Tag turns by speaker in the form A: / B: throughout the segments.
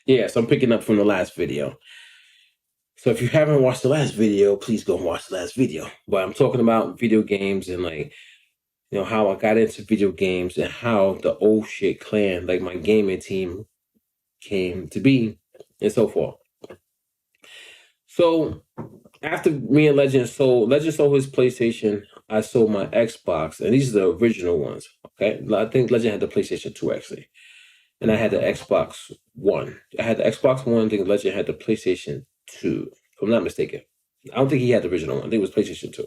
A: Yeah, so I'm picking up from the last video. So if you haven't watched the last video, please go and watch the last video. But I'm talking about video games and like, how I got into video games and how the old shit clan, like my gaming team, came to be and so forth. So after me and Legend sold his PlayStation, I sold my Xbox, and these are the original ones. Okay, I think Legend had the PlayStation 2 actually, and I had the Xbox One. I had the Xbox One. I think Legend had the PlayStation 2. If I'm not mistaken, I don't think he had the original one. I think it was PlayStation 2.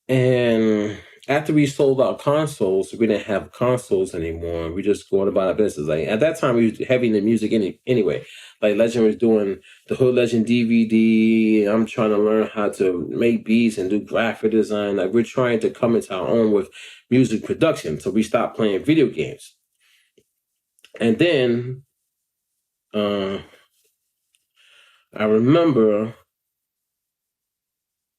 A: And after we sold our consoles, we didn't have consoles anymore. We just going about our business. Like at that time, we was heavy in the music anyway. Like Legend was doing the Hood Legend DVD. I'm trying to learn how to make beats and do graphic design. Like we're trying to come into our own with music production. So we stopped playing video games. And then I remember,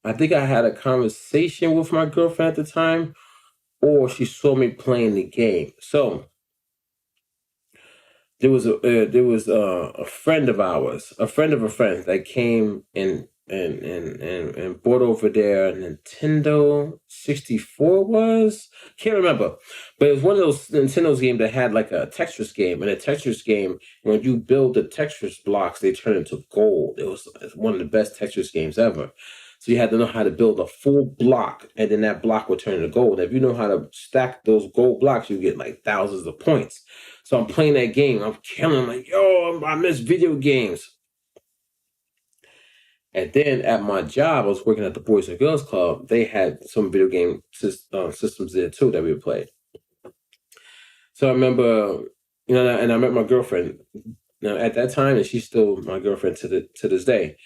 A: I think I had a conversation with my girlfriend at the time, or she saw me playing the game. So there was a friend of ours, a friend of a friend that came and brought over their Nintendo 64 was, can't remember, but it was one of those Nintendo's game that had like a Tetris game, and a Tetris game, when you build the Tetris blocks, they turn into gold. It's one of the best Tetris games ever. So you had to know how to build a full block, and then that block would turn into gold. If you know how to stack those gold blocks, you get like thousands of points. So I'm playing that game. I'm killing, like, yo, I miss video games. And then at my job, I was working at the Boys and Girls Club. They had some video game systems there too that we would play. So I remember, and I met my girlfriend. Now at that time, and she's still my girlfriend to this day.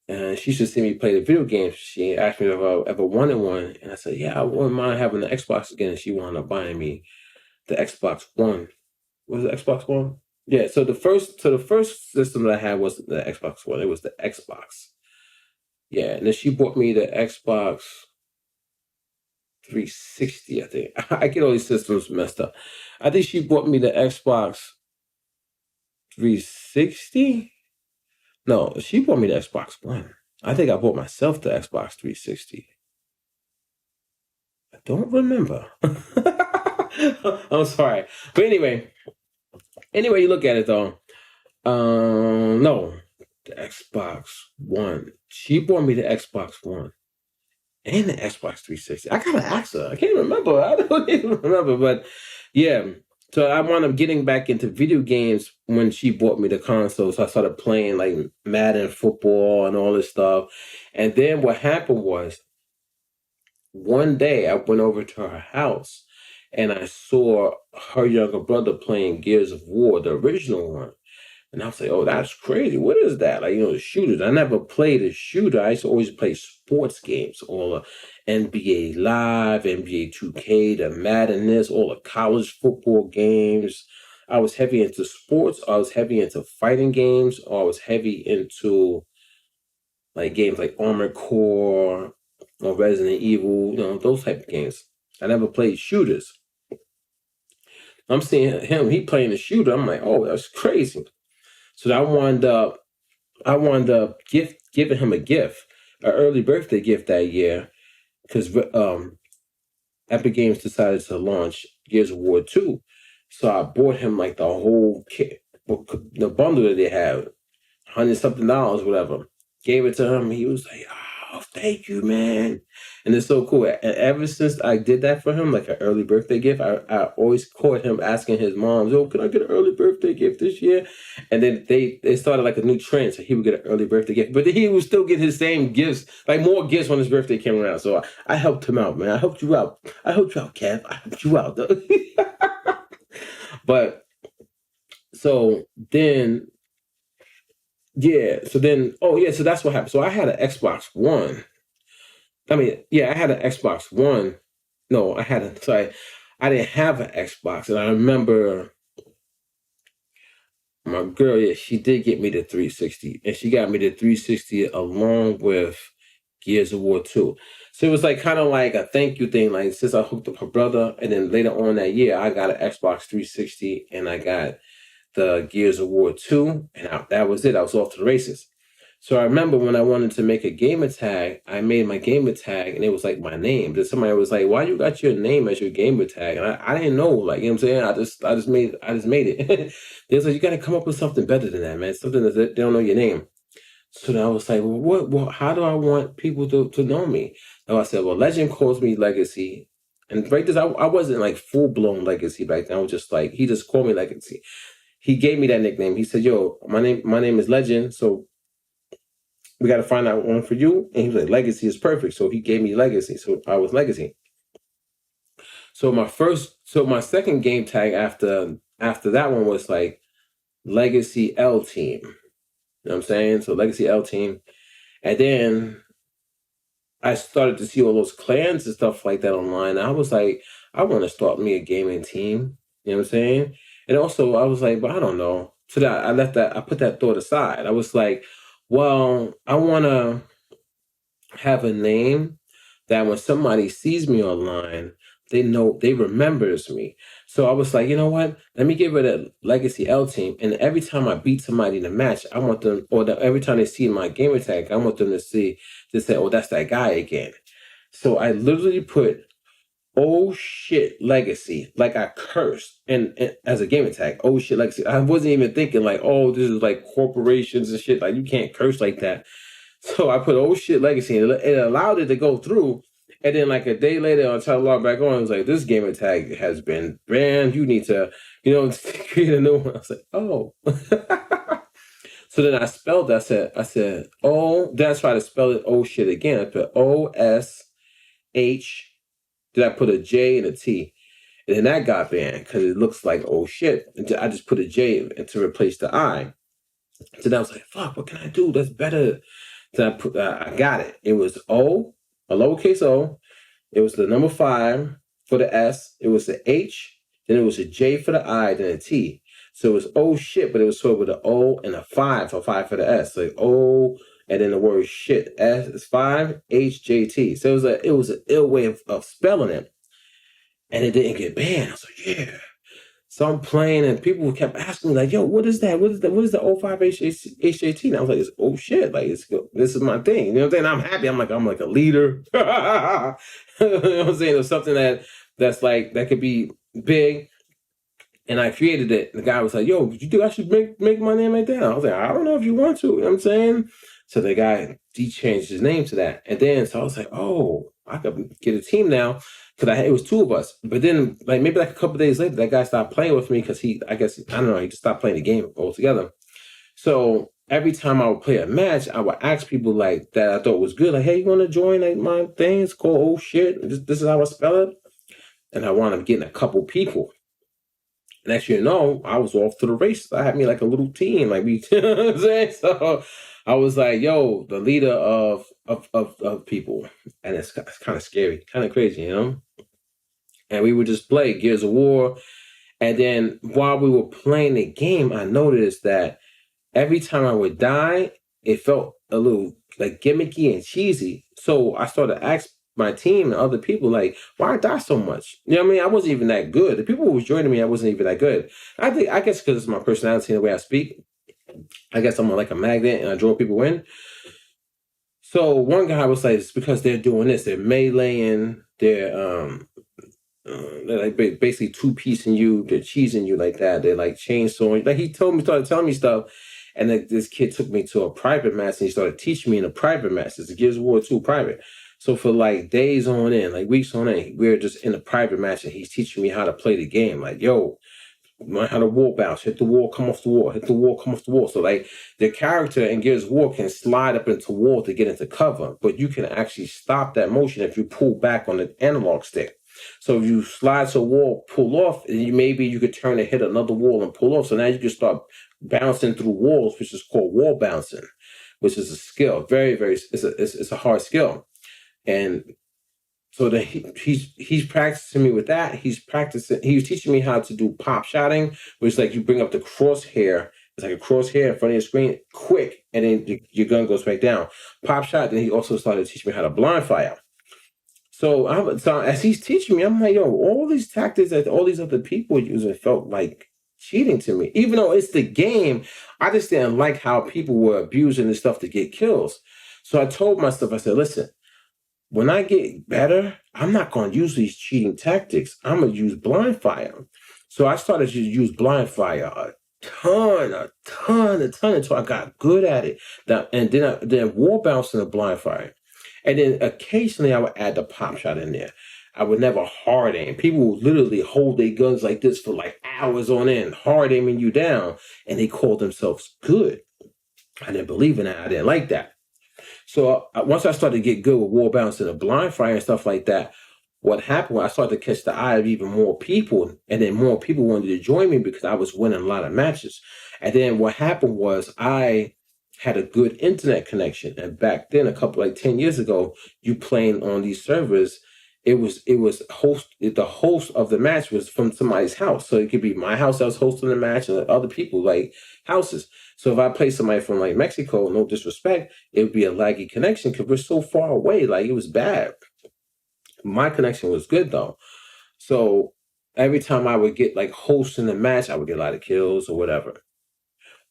A: And she should see me play the video games. She asked me if I ever wanted one, and I said, "Yeah, I wouldn't mind having the Xbox again." And she wound up buying me the Xbox One. Was it Xbox One? Yeah. So the first system that I had was the Xbox One. It was the Xbox. Yeah, and then she bought me the Xbox 360. I think I get all these systems messed up. I think she bought me the Xbox 360. No, she bought me the Xbox One. I think I bought myself the Xbox 360. I don't remember. I'm sorry. But anyway, you look at it though. No, the Xbox One. She bought me the Xbox One and the Xbox 360. I gotta ask her. I can't remember. I don't even remember. But yeah. So I wound up getting back into video games when she bought me the console. So I started playing like Madden football and all this stuff. And then what happened was, one day I went over to her house and I saw her younger brother playing Gears of War, the original one. And I was like, oh, that's crazy. What is that? Like, the shooters. I never played a shooter. I used to always play sports games, all the NBA Live, NBA 2K, the Madden, all the college football games. I was heavy into sports. I was heavy into fighting games. Or I was heavy into like games like Armored Core or Resident Evil, those type of games. I never played shooters. I'm seeing him, he playing a shooter. I'm like, oh, that's crazy. So I wound up giving him a gift, an early birthday gift that year, because Epic Games decided to launch Gears of War 2. So I bought him like the whole kit, the bundle that they have, $100-something, whatever. Gave it to him. He was like, oh, thank you, man. And it's so cool. And ever since I did that for him, like an early birthday gift, I always caught him asking his mom, "Oh, can I get an early birthday gift this year?" And then they started like a new trend, so he would get an early birthday gift. But then he would still get his same gifts, like more gifts when his birthday came around. So I helped him out, man. I helped you out. Kev. I helped you out, though. But so then, so that's what happened. So I had an Xbox One. I had an Xbox One. No, I didn't have an Xbox. And I remember my girl, she did get me the 360. And she got me the 360 along with Gears of War 2. So it was like kind of like a thank you thing. Like since I hooked up her brother, and then later on that year, I got an Xbox 360 and I got the Gears of War 2, and that was it. I was off to the races. So I remember when I wanted to make a gamer tag, I made my gamer tag, and it was like my name. Then somebody was like, "Why you got your name as your gamer tag?" And I didn't know, like, you know what I'm saying. I just made it. They was like, "You got to come up with something better than that, man. Something that they don't know your name." So then I was like, "Well, what? Well, how do I want people to know me?" And I said, "Well, Legend calls me Legacy." And right this, I wasn't like full blown Legacy back then. I was just like, he just called me Legacy. He gave me that nickname. He said, "Yo, my name is Legend, so we got to find out one for you." And he was like, "Legacy is perfect." So he gave me Legacy. So I was Legacy. So my second game tag after that one was like Legacy L Team. You know what I'm saying? So Legacy L Team. And then I started to see all those clans and stuff like that online. I was like, I want to start me a gaming team. You know what I'm saying? And also, I was like, but I don't know. So that I put that thought aside. I was like, well, I want to have a name that when somebody sees me online, they remembers me. So I was like, you know what? Let me give it a Legacy L Team. And every time I beat somebody in a match, I want them, every time they see my gamer tag, I want them to say, "Oh, that's that guy again." So I literally put "Oh shit Legacy," like I cursed, and as a gamer tag, "Oh shit Legacy." I wasn't even thinking like, "Oh, this is like corporations and shit. Like you can't curse like that." So I put "Oh shit Legacy," and it allowed it to go through. And then like a day later, I tried to log back on. It was like, "This gamer tag has been banned. You need to, create a new one." I was like, "Oh." So then I spelled. I said, "Oh." Then I tried to spell it "Oh shit" again. I put OSH. Then I put a J and a T. And then that got banned because it looks like "oh shit." And I just put a J to replace the I. So then I was like, "Fuck, what can I do that's better?" So I got it. It was O, a lowercase O. It was the number 5 for the S. It was the H. Then it was a J for the I. Then a T. So it was "oh shit," but it was sort of with an O and a 5 for the S. So O and then the word shit. S is 5, H, J, T. So it was an ill way of spelling it. And it didn't get banned. I was like, yeah. So I'm playing, and people kept asking me, like, "Yo, what is that? What is that? What is the o5hjt?" And I was like, "It's oh shit! Like, this is my thing." You know what I'm saying? I'm happy. I'm like a leader. You know what I'm saying? There's something that's like that could be big, and I created it. The guy was like, "Yo, you think I should make my name like that?" I was like, "I don't know if you want to." You know what I'm saying? So the guy, he changed his name to that, and then so I was like, "Oh, I could get a team now." Because it was 2 of us. But then, like maybe like a couple days later, that guy stopped playing with me because I don't know, he just stopped playing the game altogether. So every time I would play a match, I would ask people like that I thought was good, like, "Hey, you want to join like my thing? It's called Oh Shit. This is how I spell it." And I wound up getting a couple people. Next you know, I was off to the races. I had me like a little team, like we, you know what I'm saying? So I was like, "Yo, the leader of people," and it's kind of scary, kind of crazy, you know. And we would just play Gears of War. And then while we were playing the game, I noticed that every time I would die, it felt a little like gimmicky and cheesy. So I started to ask my team and other people, like, why I die so much? You know what I mean? I wasn't even that good. The people who was joining me, I wasn't even that good. I guess because it's my personality and the way I speak. I guess I'm like a magnet and I draw people in. So one guy was like, "It's because they're doing this. They're meleeing. They're like basically two-piecing you, they're cheesing you like that. They're like chainsawing. Like he started telling me stuff, and then this kid took me to a private match, and he started teaching me in a private match. It's a Gears of War 2 private. So for like days on end, like weeks on end, we were just in a private match, and he's teaching me how to play the game. Like, "Yo, learn how to wall bounce, hit the wall, come off the wall, hit the wall, come off the wall." So like the character in Gears of War can slide up into wall to get into cover, but you can actually stop that motion if you pull back on the analog stick. So if you slide to a wall, pull off, and maybe you could turn and hit another wall and pull off. So now you can start bouncing through walls, which is called wall bouncing, which is a skill. Very, very, it's a hard skill. And so that he's practicing me with that. He was teaching me how to do pop shotting, which is like you bring up the crosshair. It's like a crosshair in front of your screen, quick, and then your gun goes back down. Pop shot. Then he also started teaching me how to blind fire. So as he's teaching me, I'm like, yo, all these tactics that all these other people are using felt like cheating to me. Even though it's the game, I just didn't like how people were abusing this stuff to get kills. So I told myself, I said, listen, when I get better, I'm not going to use these cheating tactics. I'm going to use blind fire. So I started to use blind fire a ton until I got good at it. And then wall bounce and the blind fire. And then occasionally I would add the pop shot in there. I would never hard aim. People would literally hold their guns like this for like hours on end, hard aiming you down, and they called themselves good. I didn't believe in that. I didn't like that. So once I started to get good with wall bounce and the blind fire and stuff like that, what happened was I started to catch the eye of even more people, and then more people wanted to join me because I was winning a lot of matches. And then what happened was I had a good internet connection, and back then, a couple like 10 years ago, you playing on these servers, the host of the match was from somebody's house, so it could be my house that was hosting the match and other people like houses. So if I play somebody from like Mexico, no disrespect, it would be a laggy connection because we're so far away. Like it was bad. My connection was good though. So every time I would get like host in the match, I would get a lot of kills or whatever.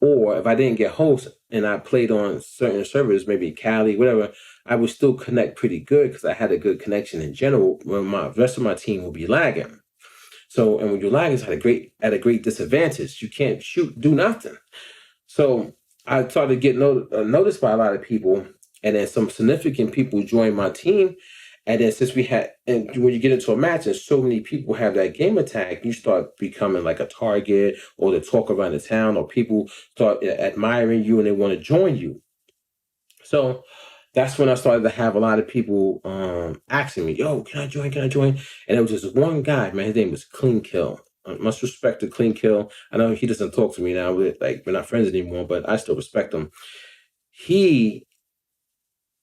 A: Or if I didn't get host and I played on certain servers, maybe Cali, whatever, I would still connect pretty good because I had a good connection in general when my rest of my team would be lagging. So, and when you're lagging, it's at a great disadvantage. You can't shoot, do nothing. So I started to get noticed by a lot of people, and then some significant people joined my team. And then and when you get into a match and so many people have that game attack, you start becoming like a target or the talk around the town, or people start admiring you and they want to join you. So that's when I started to have a lot of people asking me, yo, can I join? Can I join? And it was just one guy, man, his name was Clean Kill. Much respect to Clean Kill. I know he doesn't talk to me now. We're not friends anymore, but I still respect him. He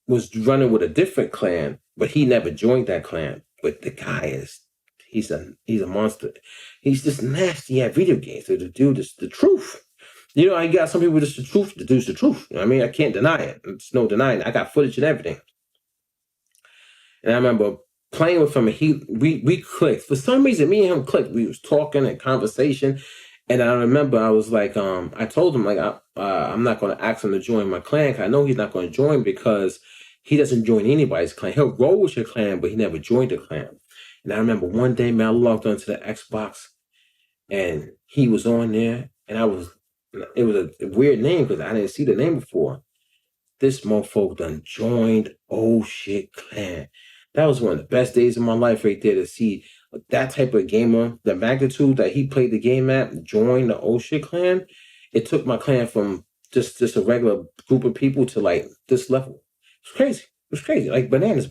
A: was running with a different clan, but he never joined that clan. But the guy he's a monster. He's just nasty at video games. So the dude is the truth. You know, I got some people just the truth. The dude's the truth. You know what I mean, I can't deny it. There's no denying it. I got footage and everything. And I remember playing with him, and we clicked. For some reason, me and him clicked. We was talking and conversation. And I remember I was like, I told him like I'm not going to ask him to join my clan. Cause I know he's not going to join because he doesn't join anybody's clan. He'll roll with your clan, but he never joined the clan. And I remember one day, man, I logged onto the Xbox, and he was on there, and it was a weird name because I didn't see the name before. This motherfucker done joined Oh Shit Clan. That was one of the best days of my life right there, to see that type of gamer, the magnitude that he played the game at, join the Oh Shit Clan. It took my clan from just a regular group of people to like this level. It's crazy. It was crazy. Like bananas.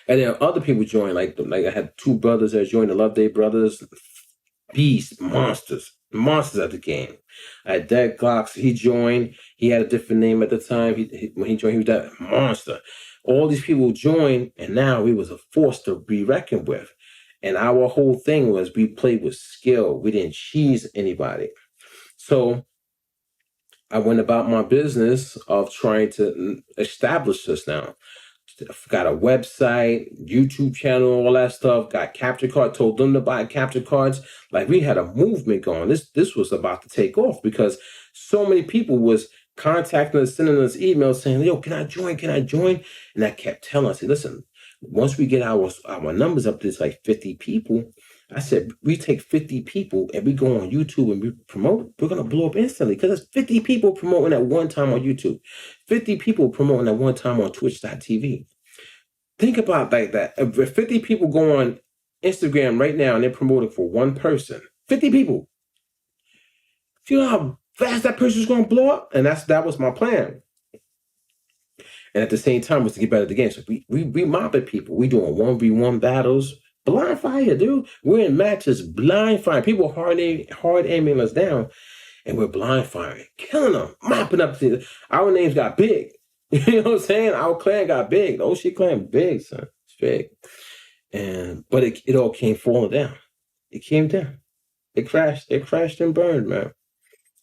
A: And then other people joined, like I had two brothers that joined, the Love Day Brothers, beasts, monsters at the game. I had Dead Glocks, he joined. He had a different name at the time. When he joined, he was that monster. All these people joined, and now we was a force to be reckoned with. And our whole thing was we played with skill. We didn't cheese anybody. So I went about my business of trying to establish this now. Got a website, YouTube channel, all that stuff. Got capture cards. Told them to buy capture cards. Like we had a movement going. This was about to take off because so many people was contacting us, sending us emails saying, "Yo, can I join? Can I join?" And I kept telling us, "Listen, once we get our numbers up to like 50 people." I said, we take 50 people and we go on YouTube and we promote, we're going to blow up instantly because there's 50 people promoting at one time on YouTube, 50 people promoting at one time on Twitch.tv. Think about like that. If 50 people go on Instagram right now and they're promoting for one person, 50 people, do you know how fast that person's going to blow up? And that was my plan. And at the same time was to get better at the game. So we mobbing people. We doing 1v1 battles. Blind fire, dude. We're in matches, blind fire. People hard aiming us down, and we're blind firing, killing them, mopping up. Our names got big. You know what I'm saying? Our clan got big. The OC clan big, son. It's big. But it all came falling down. It came down. It crashed. It crashed and burned, man.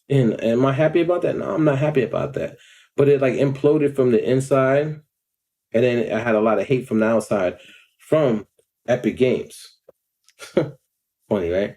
A: And am I happy about that? No, I'm not happy about that. But it like imploded from the inside. And then I had a lot of hate from the outside from Epic Games. Funny, right?